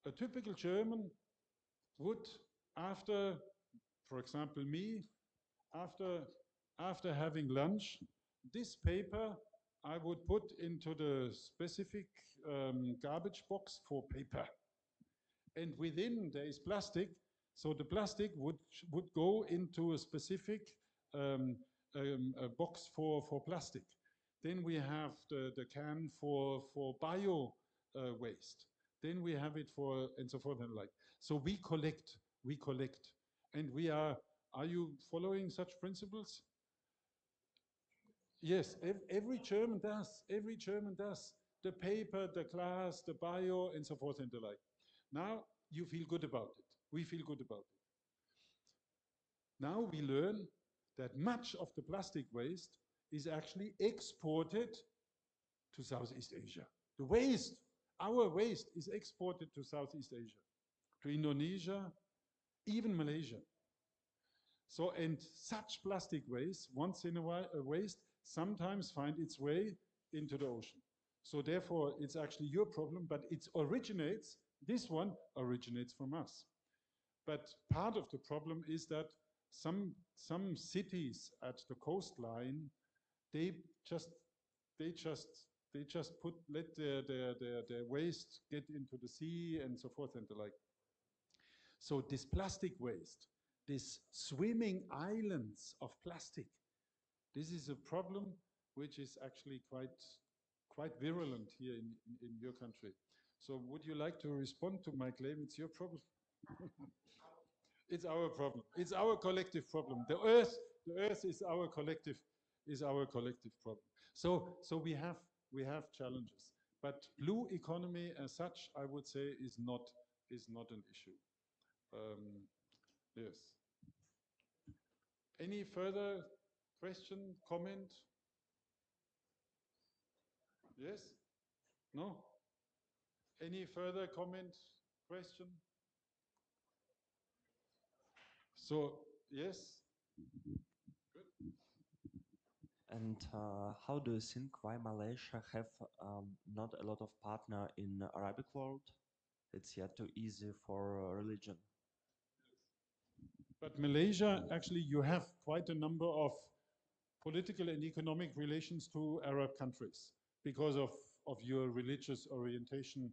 A typical German would, after, for example, me, after, after having lunch, this paper I would put into the specific garbage box for paper. And within there is plastic, so the plastic would go into a specific a box for plastic. Then we have the can for bio waste. Then we have it for, and so forth and like. So we collect, and we are you following such principles? Yes, every German does. Every German does. The paper, the glass, the bio, and so forth and the like. Now you feel good about it. We feel good about it. Now we learn that much of the plastic waste is actually exported to Southeast Asia. The waste, our waste, is exported to Southeast Asia, to Indonesia, even Malaysia. So, and such plastic waste, once in a while, waste, sometimes find its way into the ocean. So therefore, it's actually your problem, but it originates, this one originates from us. But part of the problem is that some cities at the coastline, they just let their waste get into the sea and so forth and the like. So this plastic waste, these swimming islands of plastic, this is a problem which is actually quite virulent here in your country. So would you like to respond to my claim it's your problem? It's our problem. It's our collective problem. The earth is our collective problem. So we have challenges. But blue economy as such, I would say, is not an issue. Yes. Any further question, comment? Yes? No? Any further comment, question? So, yes? Good. And how do you think why Malaysia have not a lot of partner in Arabic world? It's yet too easy for religion. But Malaysia, actually, you have quite a number of political and economic relations to Arab countries because of your religious orientation,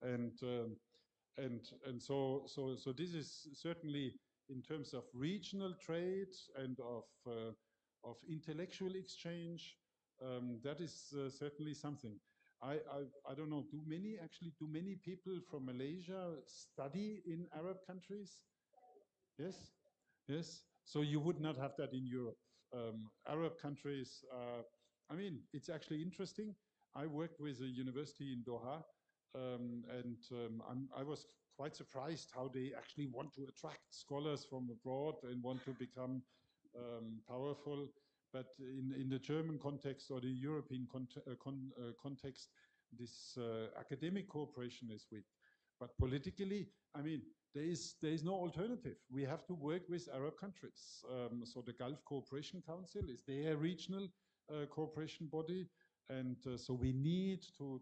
and so this is certainly in terms of regional trade and of intellectual exchange. That is certainly something. I don't know. Do many people from Malaysia study in Arab countries? Yes, yes. So you would not have that in Europe. Arab countries, I mean, it's actually interesting. I worked with a university in Doha, and I was quite surprised how they actually want to attract scholars from abroad and want to become powerful. But in the German context or the European context, this academic cooperation is weak. But politically, I mean, there is no alternative. We have to work with Arab countries. So the Gulf Cooperation Council is their regional cooperation body, and so we need to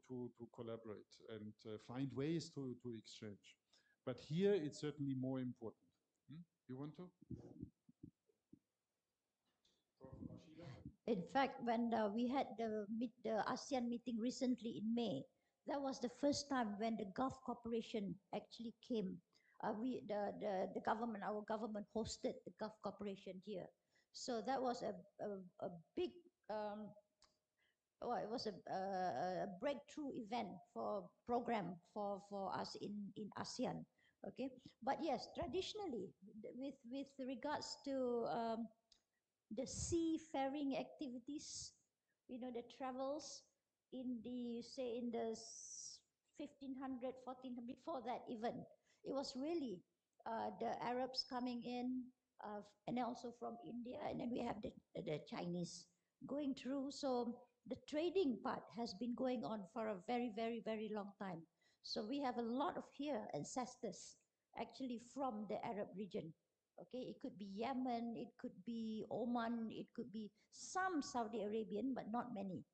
collaborate and find ways to exchange. But here it's certainly more important. You want to? In fact, when we had the ASEAN meeting recently in May, that was the first time when the Gulf Cooperation actually came. The government, our government hosted the Gulf Cooperation here. So that was a big, well, it was a breakthrough event for program for us in ASEAN. Okay, but yes, traditionally, with regards to the seafaring activities, the travels in the, say, in the 1500, 1400, before that even, it was really the Arabs coming in, and also from India, and then we have the Chinese going through. So the trading part has been going on for a very, very, very long time. So we have a lot of here ancestors actually from the Arab region. Okay, it could be Yemen, it could be Oman, it could be some Saudi Arabian, but not many.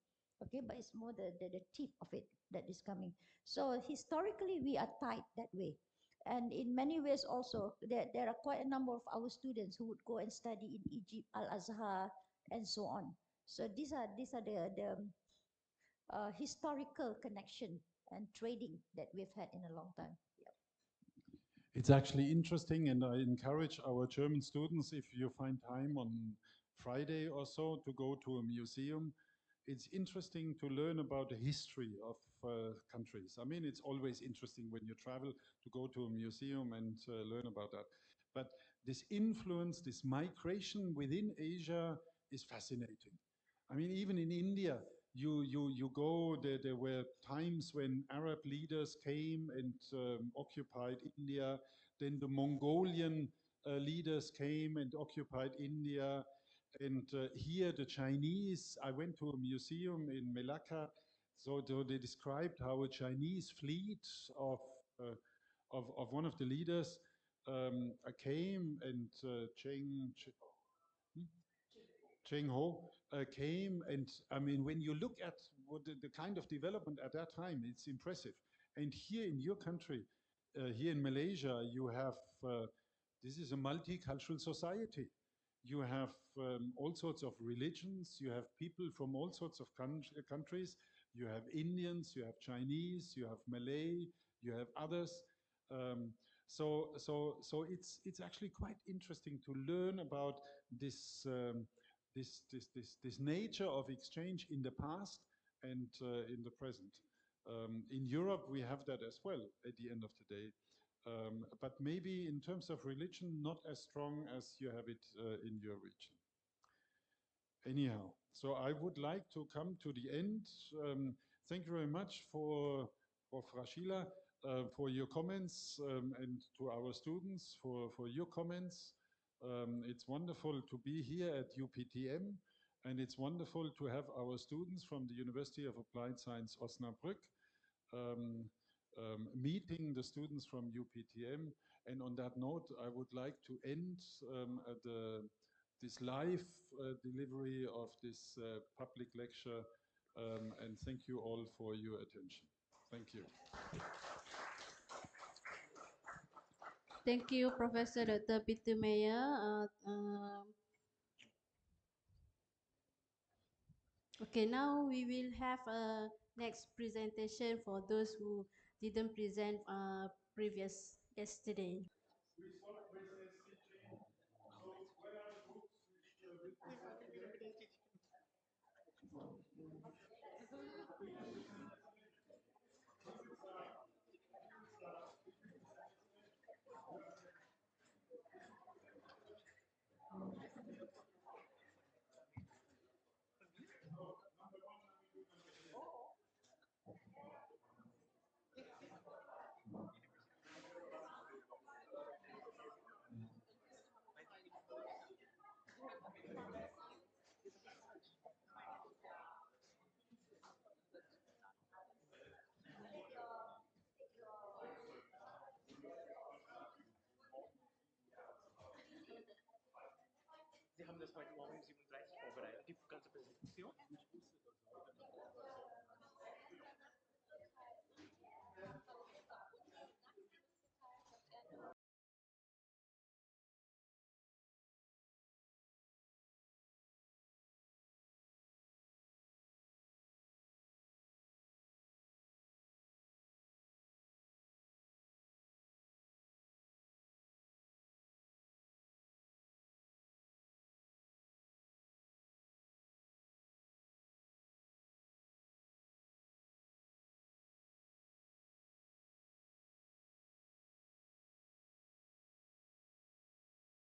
Okay, but it's more the tip of it that is coming. So historically, we are tied that way. And in many ways also, there are quite a number of our students who would go and study in Egypt, Al-Azhar, and so on. So these are the historical connection and trading that we've had in a long time. Yep. It's actually interesting, and I encourage our German students, if you find time on Friday or so, to go to a museum. It's interesting to learn about the history of countries. I mean, it's always interesting when you travel to go to a museum and learn about that. But this influence, this migration within Asia is fascinating. I mean, even in India, you go, there were times when Arab leaders came and occupied India. Then the Mongolian leaders came and occupied India. And here the Chinese, I went to a museum in Melaka, so they described how a Chinese fleet of, of one of the leaders came and Cheng Ho came, and I mean, when you look at what the kind of development at that time, it's impressive. And here in your country, here in Malaysia, you have this is a multicultural society. You have all sorts of religions. You have people from all sorts of countries. You have Indians. You have Chinese. You have Malay. You have others. Um, so it's actually quite interesting to learn about this. This nature of exchange in the past and in the present. In Europe, we have that as well at the end of the day. But maybe in terms of religion, not as strong as you have it in your region. Anyhow, so I would like to come to the end. Thank you very much for Frashila, for your comments, and to our students for your comments. It's wonderful to be here at UPTM, and it's wonderful to have our students from the University of Applied Science Osnabrück meeting the students from UPTM. And on that note, I would like to end this live delivery of this public lecture, and thank you all for your attention. Thank you. Thank you, Professor Dr. Peter Meyer. Okay, now we will have a next presentation for those who didn't present yesterday.